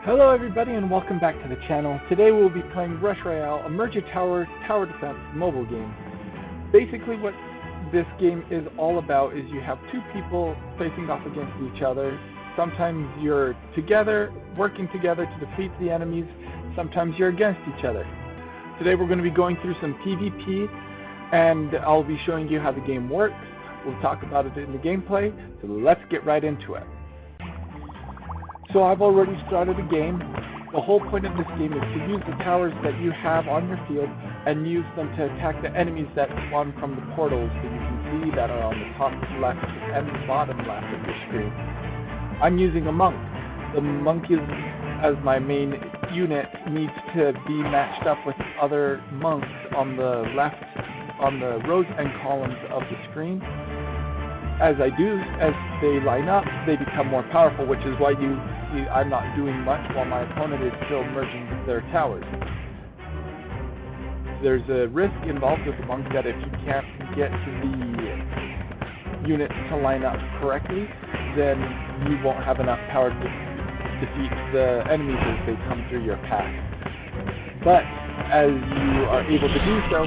Hello everybody and welcome back to the channel. Today we'll be playing Rush Royale, a merge tower defense mobile game. Basically what this game is all about is you have two people facing off against each other. Sometimes you're together, working together to defeat the enemies. Sometimes you're against each other. Today we're going to be going through some PvP and I'll be showing you how the game works. We'll talk about it in the gameplay, so let's get right into it. So I've already started a game. The whole point of this game is to use the towers that you have on your field and use them to attack the enemies that spawn from the portals that you can see that are on the top left and the bottom left of your screen. I'm using a monk. The monk is, as my main unit, needs to be matched up with other monks on the left, on the rows and columns of the screen. As they line up, they become more powerful, which is why you see I'm not doing much while my opponent is still merging their towers. There's a risk involved with the monk that if you can't get the units to line up correctly, then you won't have enough power to defeat the enemies as they come through your path. But as you are able to do so,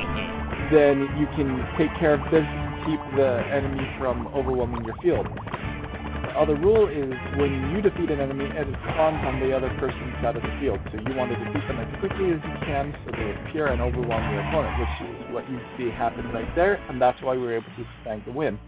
then you can take care of this, keep the enemy from overwhelming your field. The other rule is when you defeat an enemy, it spawns on the other person's side of the field. So you want to defeat them as quickly as you can so they appear and overwhelm your opponent, which is what you see happen right there, and that's why we're able to snag the win.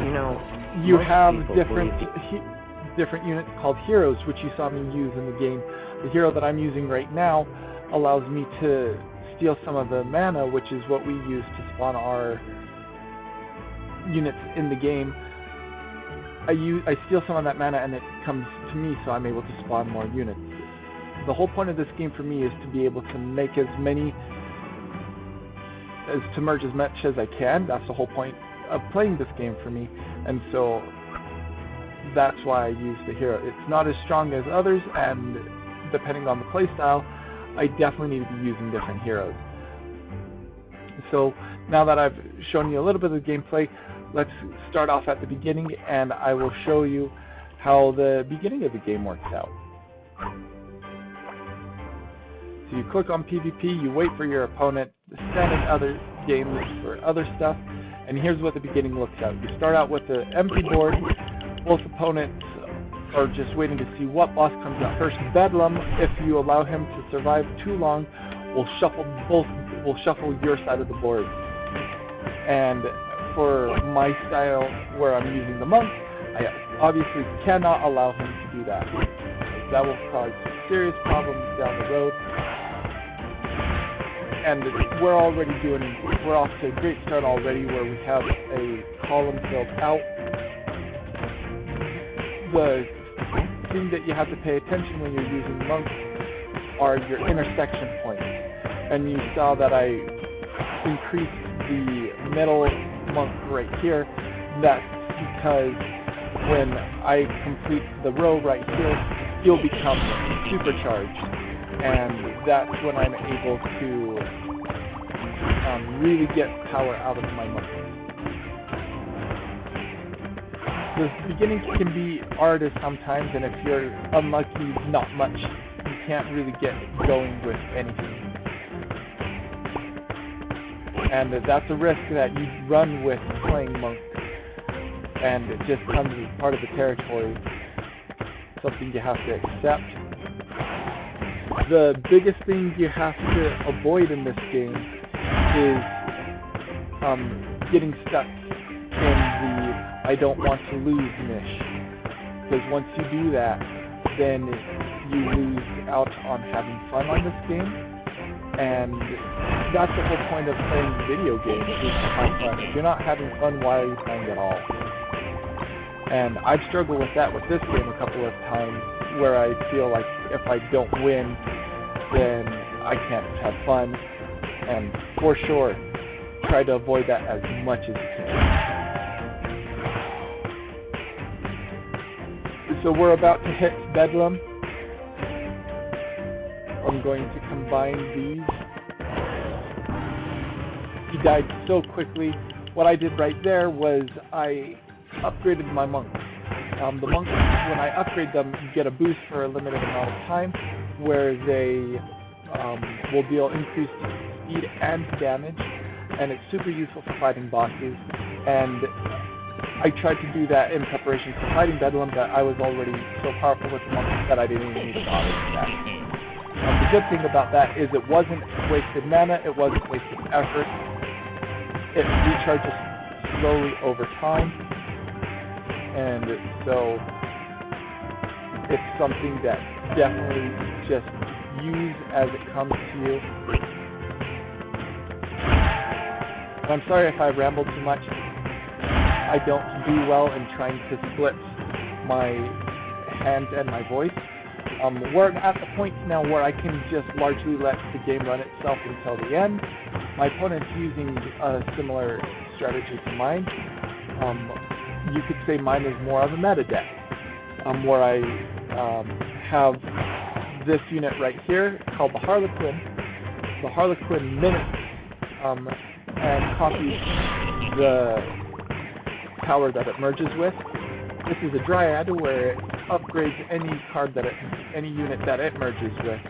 You know, you have different units called heroes, which you saw me use in the game. The hero that I'm using right now allows me to steal some of the mana, which is what we use to spawn our units in the game. I steal some of that mana and it comes to me, so I'm able to spawn more units. The whole point of this game for me is to be able to make to merge as much as I can. That's the whole point of playing this game for me, and so that's why I use the hero. It's not as strong as others, and depending on the playstyle, I definitely need to be using different heroes. So now that I've shown you a little bit of the gameplay, let's start off at the beginning and I will show you how the beginning of the game works out. So you click on PvP, you wait for your opponent, standard other games for other stuff, and here's what the beginning looks like. You start out with an empty board. Both opponents are just waiting to see what boss comes out first. Bedlam, if you allow him to survive too long, will shuffle your side of the board. And for my style, where I'm using the monk, I obviously cannot allow him to do that. That will cause serious problems down the road. And we're off to a great start already, where we have a column filled out. The thing that you have to pay attention when you're using monks are your intersection points. And you saw that I increased the middle monk right here. That's because when I complete the row right here, he'll become supercharged. And that's when I'm able to really get power out of my monk. The beginning can be arduous sometimes, and if you're unlucky, not much. You can't really get going with anything. And that's a risk that you run with playing monk, and it just comes as part of the territory, something you have to accept. The biggest thing you have to avoid in this game is getting stuck in the I don't want to lose niche, because once you do that, then you lose out on having fun on this game, and that's the whole point of playing video games, is to have fun. If you're not having fun, why are you playing at all? And I've struggled with that with this game a couple of times, where I feel like if I don't win, then I can't have fun, and for sure, try to avoid that as much as you can. So we're about to hit Bedlam. I'm going to combine these. He died so quickly. What I did right there was I upgraded my monk. The monks, when I upgrade them, get a boost for a limited amount of time, where they will deal increased speed and damage, and it's super useful for fighting bosses. And I tried to do that in preparation for fighting Bedlam, but I was already so powerful with the monks that I didn't even need to bother with that. The good thing about that is it wasn't wasted mana, it wasn't wasted effort. It recharges slowly over time, and so it's something that definitely just use as it comes to you. And I'm sorry if I rambled too much. I don't do well in trying to split my hands and my voice. We're at the point now where I can just largely let the game run itself until the end. My opponent's using a similar strategy to mine. You could say mine is more of a meta deck, where I have this unit right here called the Harlequin. The Harlequin mimics and copies the tower that it merges with. This is a Dryad where it upgrades any unit that it merges with,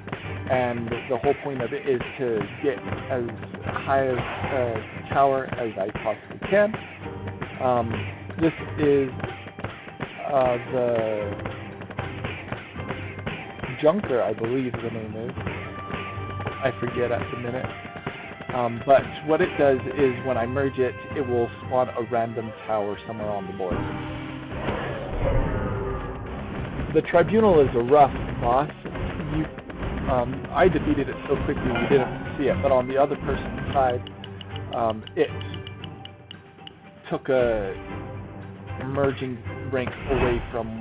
and the whole point of it is to get as high a tower as I possibly can. This is the Junker, I believe the name is. I forget at the minute. But what it does is when I merge it, it will spawn a random tower somewhere on the board. The Tribunal is a rough boss. I defeated it so quickly you didn't see it, but on the other person's side, it took a merging rank away from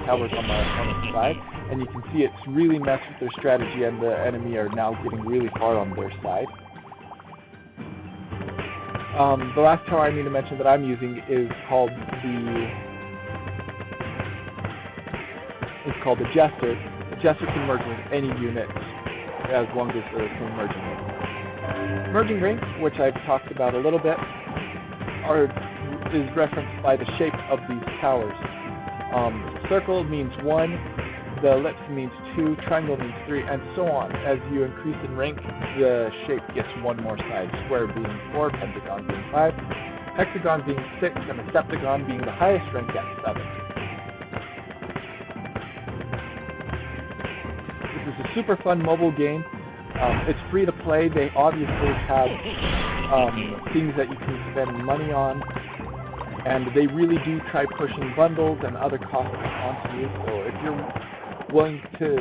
towers on my opponent's side, and you can see it's really messed with their strategy, and the enemy are now getting really far on their side. The last tower I need to mention that I'm using is called the Jester. The Jester can merge with any unit as long as there's some merging rank. Merging ranks, which I've talked about a little bit, is referenced by the shape of these towers. Circle means 1, the ellipse means 2, triangle means 3, and so on. As you increase in rank, the shape gets one more side, square being 4, pentagon being 5, hexagon being 6, and a septagon being the highest rank at 7. This is a super fun mobile game. It's free to play. They obviously have things that you can spend money on, and they really do try pushing bundles and other costs onto you. So if you're willing to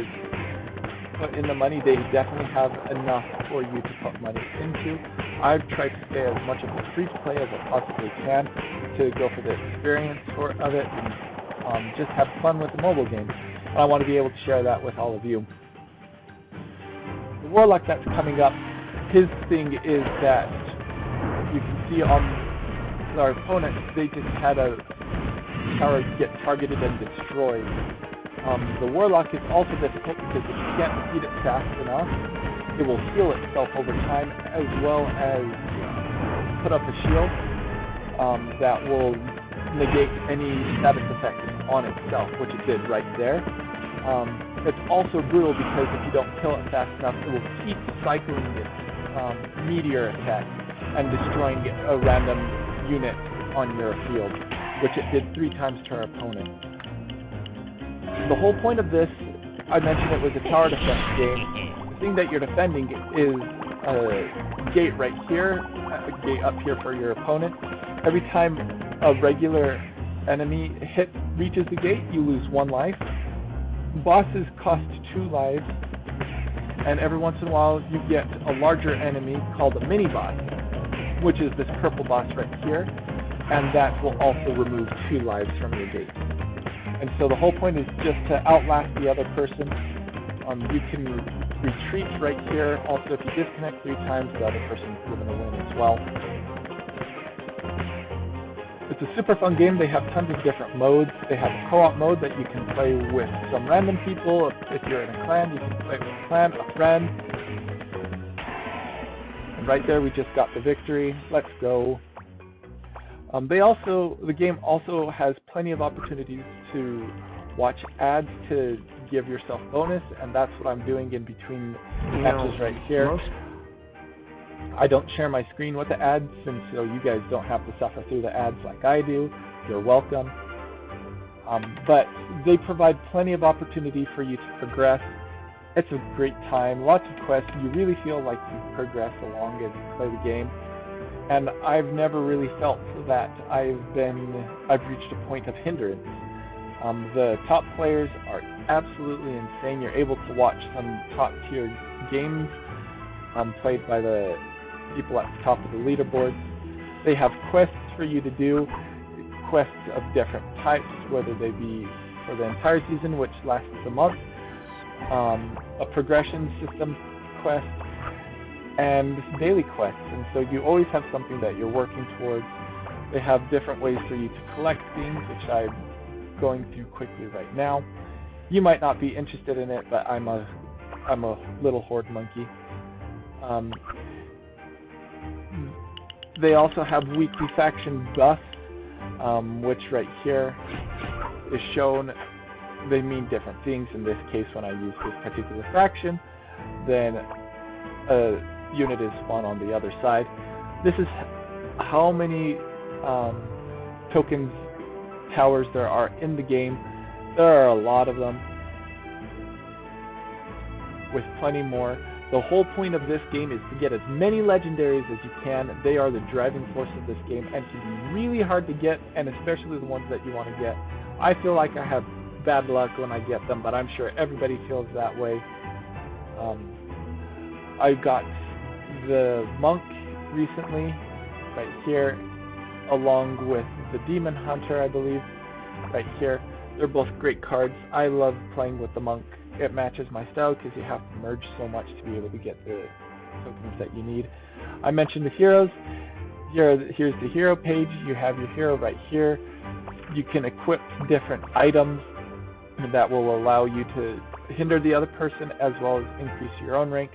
put in the money, they definitely have enough for you to put money into. I've tried to stay as much of a free to play as I possibly can to go for the experience of it and just have fun with the mobile game. And I want to be able to share that with all of you. The Warlock that's coming up, his thing is that you can see on our opponents, they just had a tower get targeted and destroyed. The Warlock is also difficult because if you can't defeat it fast enough, it will heal itself over time, as well as put up a shield that will negate any status effects on itself, which it did right there. It's also brutal because if you don't kill it fast enough, it will keep cycling its meteor attack and destroying a random unit on your field, which it did 3 times to our opponent. The whole point of this, I mentioned it was a tower defense game. The thing that you're defending is a gate right here, a gate up here for your opponent. Every time a regular enemy reaches the gate, you lose 1 life. Bosses cost 2 lives, and every once in a while you get a larger enemy called a mini-boss, which is this purple boss right here, and that will also remove 2 lives from your gate. And so the whole point is just to outlast the other person. You can retreat right here. Also, if you disconnect 3 times, the other person's going to win as well. It's a super fun game. They have tons of different modes. They have a co-op mode that you can play with some random people. If you're in a clan, you can play with a clan, a friend. And right there, we just got the victory. Let's go. The game also has plenty of opportunities to watch ads to give yourself bonus, and that's what I'm doing in between matches right here. I don't share my screen with the ads, and so you guys don't have to suffer through the ads like I do. You're welcome. But they provide plenty of opportunity for you to progress. It's a great time, lots of quests. You really feel like you progress along as you play the game. And I've never really felt that I've reached a point of hindrance. The top players are absolutely insane. You're able to watch some top tier games played by the people at the top of the leaderboards. They have quests for you to do, quests of different types, whether they be for the entire season, which lasts a month, a progression system quest, and daily quests, and so you always have something that you're working towards. They have different ways for you to collect things, which I'm going through quickly right now. You might not be interested in it, but I'm a little horde monkey. They also have weekly faction buffs, which right here is shown. They mean different things. In this case, when I use this particular faction, then a unit is spawned on the other side. This is how many tokens, towers there are in the game. There are a lot of them, with plenty more. The whole point of this game is to get as many legendaries as you can. They are the driving force of this game and can be really hard to get, and especially the ones that you want to get. I feel like I have bad luck when I get them, but I'm sure everybody feels that way. I got the monk recently, right here, along with the demon hunter, I believe, right here. They're both great cards. I love playing with the monk. It matches my style because you have to merge so much to be able to get the tokens that you need. I mentioned the heroes. Here's the hero page. You have your hero right here. You can equip different items that will allow you to hinder the other person as well as increase your own rank.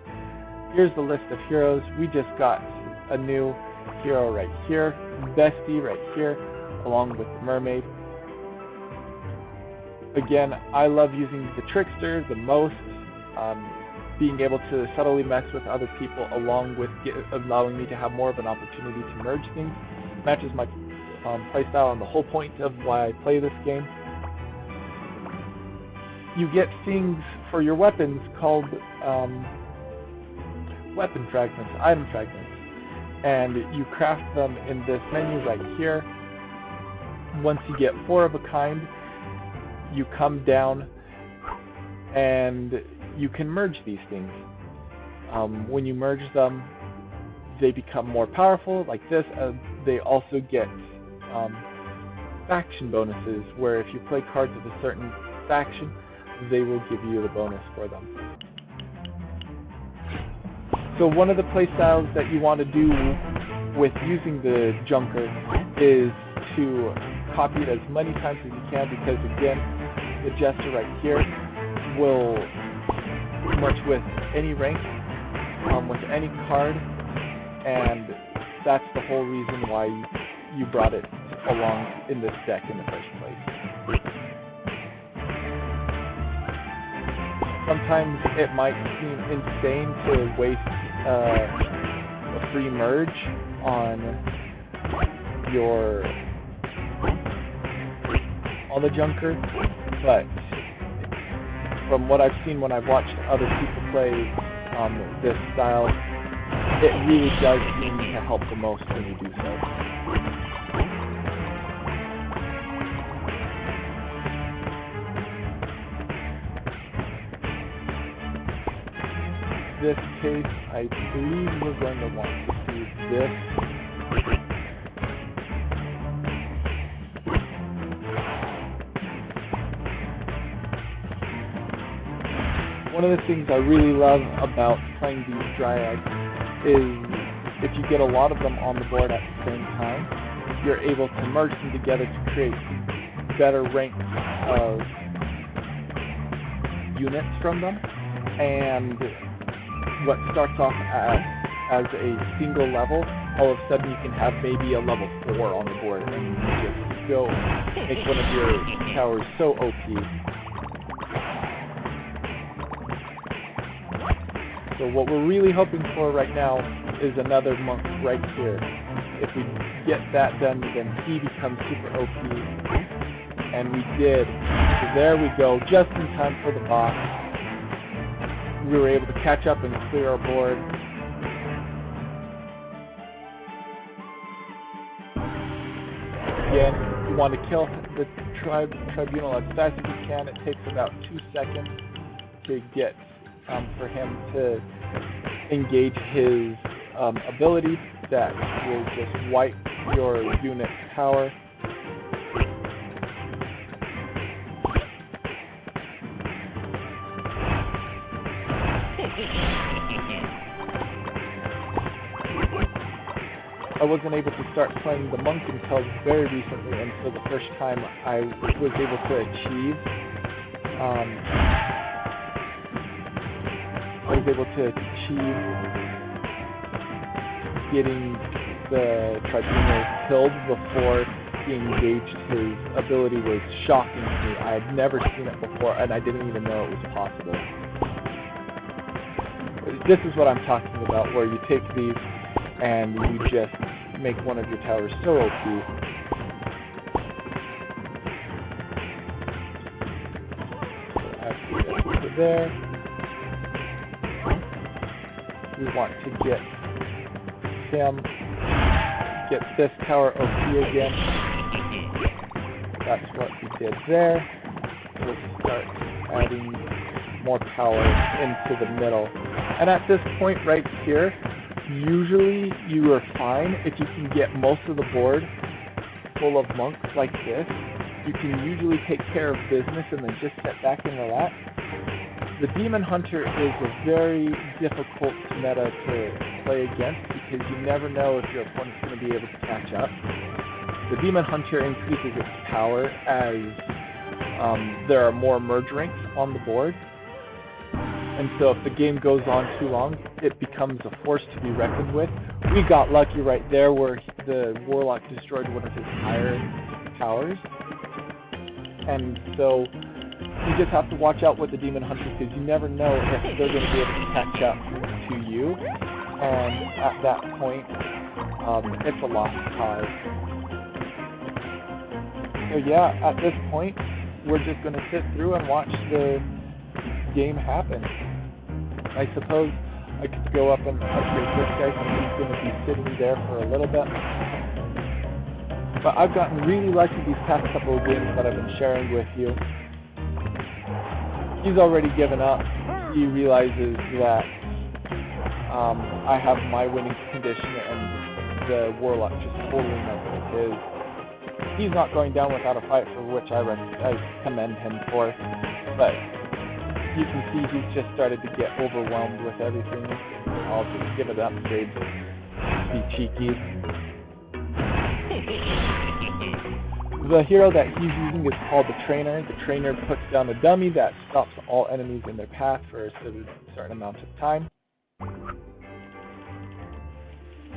Here's the list of heroes. We just got a new hero right here, Bestie right here, along with the mermaid. Again, I love using the trickster the most, being able to subtly mess with other people along with allowing me to have more of an opportunity to merge things. Matches my playstyle and the whole point of why I play this game. You get things for your weapons called weapon fragments, item fragments, and you craft them in this menu right here. Once you get 4 of a kind, you come down and you can merge these things. When you merge them, they become more powerful, like this. They also get faction bonuses, where if you play cards of a certain faction, they will give you the bonus for them. So one of the playstyles that you want to do with using the Junker is to copy it as many times as you can, because again, the Jester right here will merge with any rank, with any card, and that's the whole reason why you brought it along in this deck in the first place. Sometimes it might seem insane to waste a free merge on the Junker, but from what I've seen when I've watched other people play this style, it really does seem to help the most when you do so. In this case, I believe we're going to want to see this. One of the things I really love about playing these dryads is if you get a lot of them on the board at the same time, you're able to merge them together to create better ranks of units from them. And what starts off as a single level all of a sudden you can have maybe a level 4 on the board and you just go make one of your towers so OP. So what we're really hoping for right now is another monk right here. If we get that done, then he becomes super OP. And we did. So there we go, just in time for the boss. We were able to catch up and clear our board. Again, you want to kill the tribunal as fast as you can. It takes about 2 seconds to get for him to engage his ability that will just wipe your unit's power. I wasn't able to start playing the monk until very recently, and so the first time I was able to achieve getting the tribunal killed before he engaged his ability was shocking to me. I had never seen it before, and I didn't even know it was possible. This is what I'm talking about, where you take these and you just make one of your towers so OP. So after that over there, we want to get this tower OP again. That's what we did there. We'll start adding more power into the middle. And at this point right here, usually you are fine if you can get most of the board full of monks like this. You can usually take care of business and then just sit back and relax. The Demon Hunter is a very difficult meta to play against because you never know if your opponent's going to be able to catch up. The Demon Hunter increases its power as there are more merge ranks on the board. And so if the game goes on too long, it becomes a force to be reckoned with. We got lucky right there where the Warlock destroyed one of his higher towers. And so you just have to watch out with the Demon Hunter because you never know if they're going to be able to catch up to you. And at that point, it's a lost cause. So yeah, at this point, we're just going to sit through and watch the game happen. I suppose I could go up and upgrade this guy since he's going to be sitting there for a little bit. But I've gotten really lucky these past couple of games that I've been sharing with you. He's already given up. He realizes that I have my winning condition and the Warlock just totally knows his. He's not going down without a fight, for which I commend him for. But you can see he's just started to get overwhelmed with everything. I'll just give it an upgrade to be cheeky. The hero that he's using is called the Trainer. The Trainer puts down a dummy that stops all enemies in their path for a certain amount of time.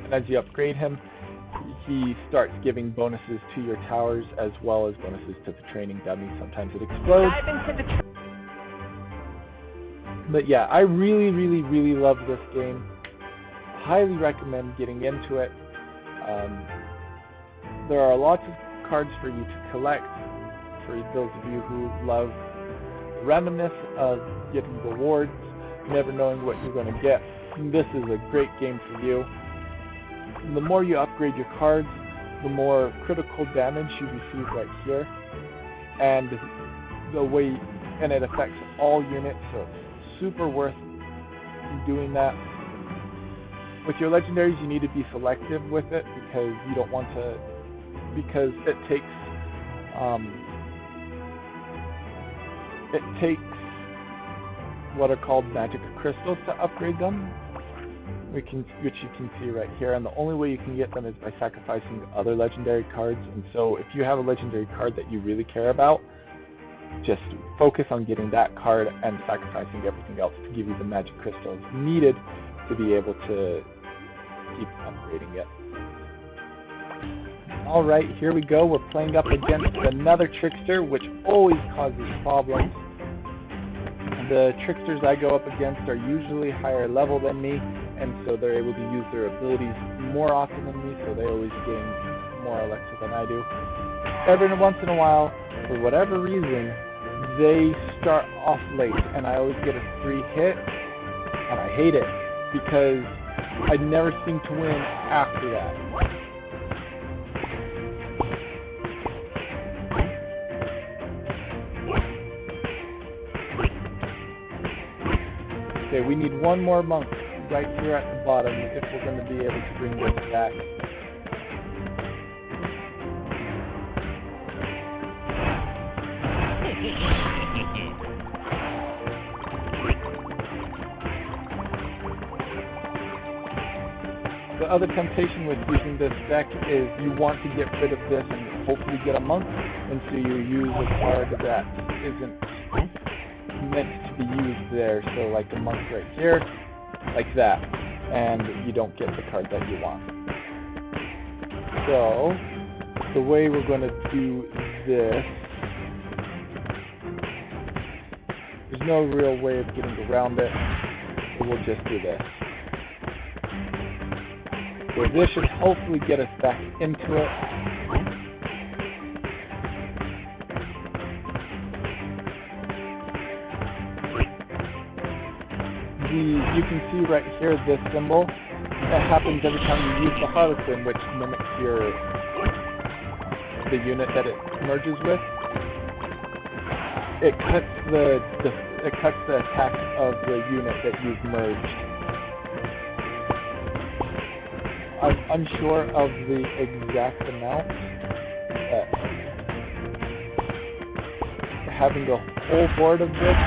And as you upgrade him, he starts giving bonuses to your towers as well as bonuses to the training dummy. Sometimes it explodes. But yeah, I really, really, really love this game. Highly recommend getting into it. There are lots of cards for you to collect for those of you who love the randomness of getting rewards, never knowing what you're going to get. This is a great game for you. The more you upgrade your cards, the more critical damage you receive right here, and it affects all units, so it's super worth doing that. With your legendaries, you need to be selective with it because you don't want to, because it takes what are called magic crystals to upgrade them, which you can see right here, and the only way you can get them is by sacrificing other legendary cards. And so if you have a legendary card that you really care about, just focus on getting that card and sacrificing everything else to give you the magic crystals needed to be able to keep upgrading it. Alright, here we go. We're playing up against another trickster, which always causes problems. The tricksters I go up against are usually higher level than me, and so they're able to use their abilities more often than me, so they always gain more elixir than I do. Every once in a while, for whatever reason, they start off late, and I always get a free hit, and I hate it, because I never seem to win after that. Okay, we need one more monk right here at the bottom if we're going to be able to bring this back. The other temptation with using this deck is you want to get rid of this and hopefully get a monk, and so you use a card that isn't meant to be used there, so like a monk right here, like that, and you don't get the card that you want. So, the way we're going to do this, there's no real way of getting around it, so we'll just do this. So this should hopefully get us back into it. You can see right here this symbol. That happens every time you use the Harlequin, which mimics the unit that it merges with. It cuts the attack of the unit that you've merged. I'm unsure of the exact amount, but having a whole board of this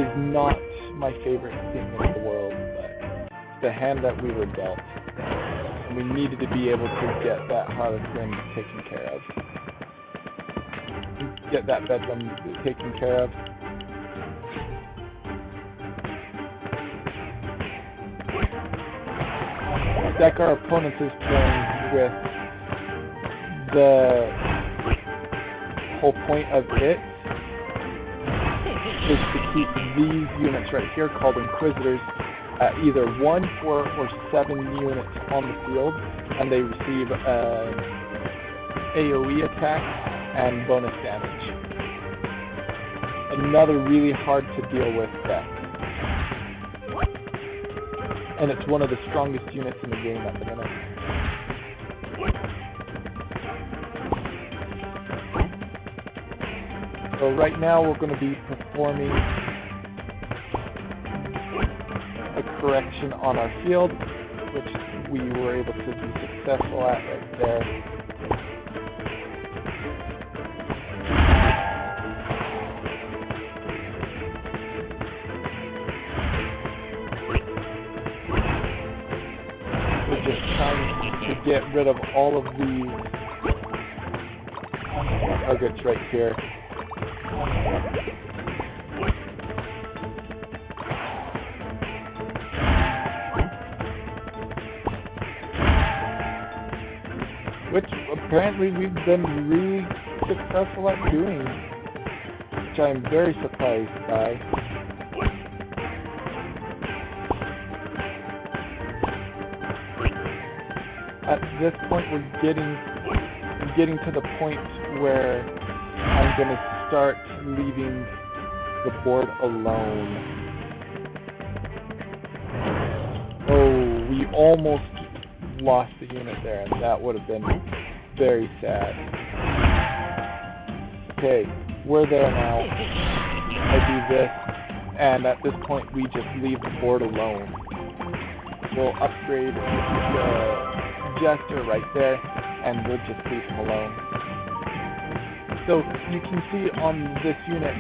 is not my favorite thing in the world, but it's the hand that we were dealt, and we needed to be able to get that Harlequin taken care of. Get that bedlam taken care of. The deck our opponent is playing with, the whole point of it is to keep these units right here, called Inquisitors, at either 1, 4, or 7 units on the field, and they receive AoE attack and bonus damage. Another really hard to deal with deck. And it's one of the strongest units in the game at the minute. So right now we're going to be performing a correction on our field, which we were able to be successful at right there. We're just trying to get rid of all of these targets right here. Which apparently we've been really successful at doing, which I'm very surprised by. At this point we're getting to the point where I'm going to start leaving the board alone. Oh, we almost lost the unit there, and that would have been very sad. Okay, we're there now. I do this, and at this point we just leave the board alone. We'll upgrade the Jester right there, and we'll just leave him alone. So you can see on this unit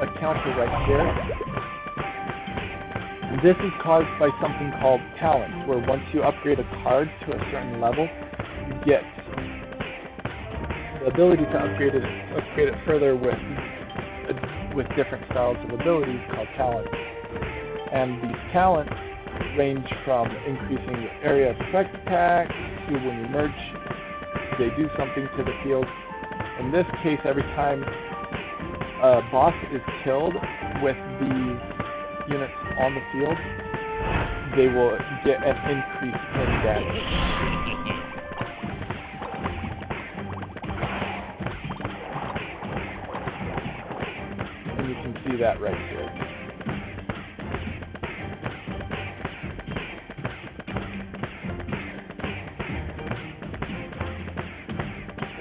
a counter right here. This is caused by something called talent, where once you upgrade a card to a certain level, you get the ability to upgrade it further with different styles of abilities called talents. And these talents range from increasing area of effect attack to when you merge they do something to the field. In this case, every time a boss is killed with these units on the field, they will get an increase in damage. And you can see that right here.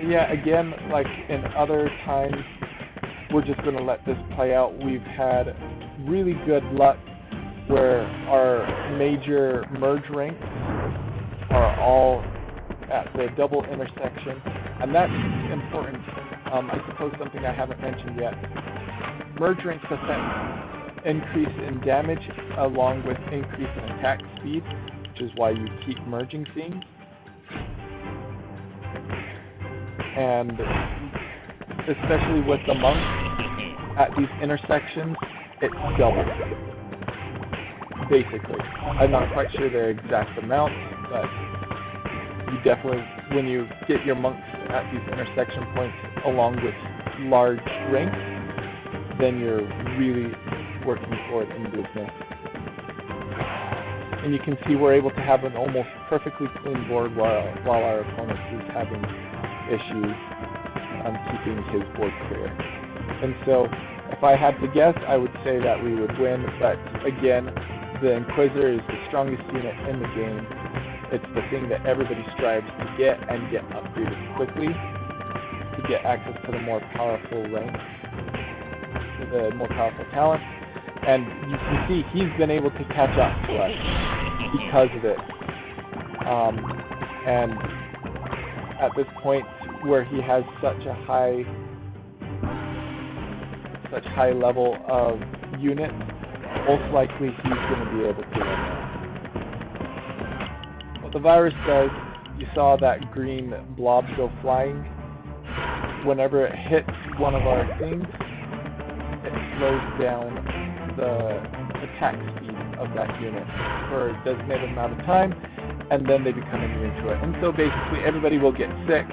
Yeah, again, like in other times, we're just going to let this play out. We've had really good luck where our major merge ranks are all at the double intersection, and that's important. I suppose something I haven't mentioned yet. Merge ranks affect increase in damage along with increase in attack speed, which is why you keep merging things. And especially with the monks at these intersections, it's double, basically. I'm not quite sure their exact amount, but you definitely, when you get your monks at these intersection points along with large ranks, then you're really working forward in business. And you can see we're able to have an almost perfectly clean board while our opponent is having issues keeping his board clear. And so if I had to guess, I would say that we would win, but again, the Inquisitor is the strongest unit in the game. It's the thing that everybody strives to get and get upgraded quickly to get access to the more powerful ranks, the more powerful talents. And you can see he's been able to catch up to us because of it. And at this point where he has such high level of units, most likely he's going to be able to win that. What the virus does, you saw that green blob go flying. Whenever it hits one of our things, it slows down the attack speed of that unit for a designated amount of time, and then they become immune to it. And so basically everybody will get sick,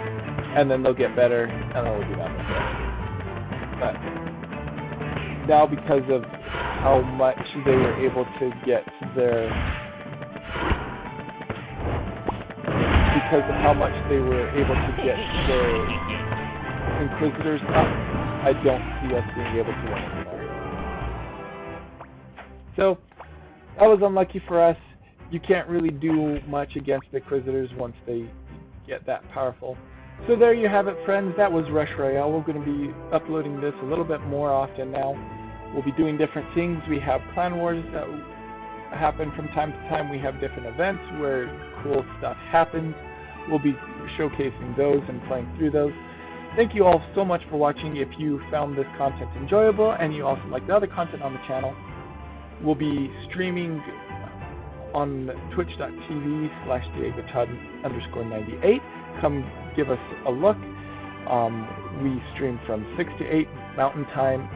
and then they'll get better, and then we'll be done with it. But now, because of how much they were able to get their, Inquisitors up, I don't see us being able to win anymore. So that was unlucky for us. You can't really do much against the Inquisitors once they get that powerful. So there you have it, friends. That was Rush Royale. We're going to be uploading this a little bit more often now. We'll be doing different things. We have clan wars that happen from time to time. We have different events where cool stuff happens. We'll be showcasing those and playing through those. Thank you all so much for watching. If you found this content enjoyable and you also like the other content on the channel, we'll be streaming on twitch.tv/DiegoTodd_98. Come give us a look. We stream from 6 to 8 Mountain Time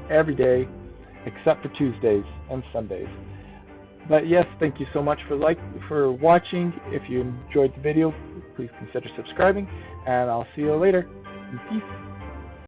every day, except for Tuesdays and Sundays. But yes, thank you so much for watching. If you enjoyed the video, please consider subscribing, and I'll see you later. Peace.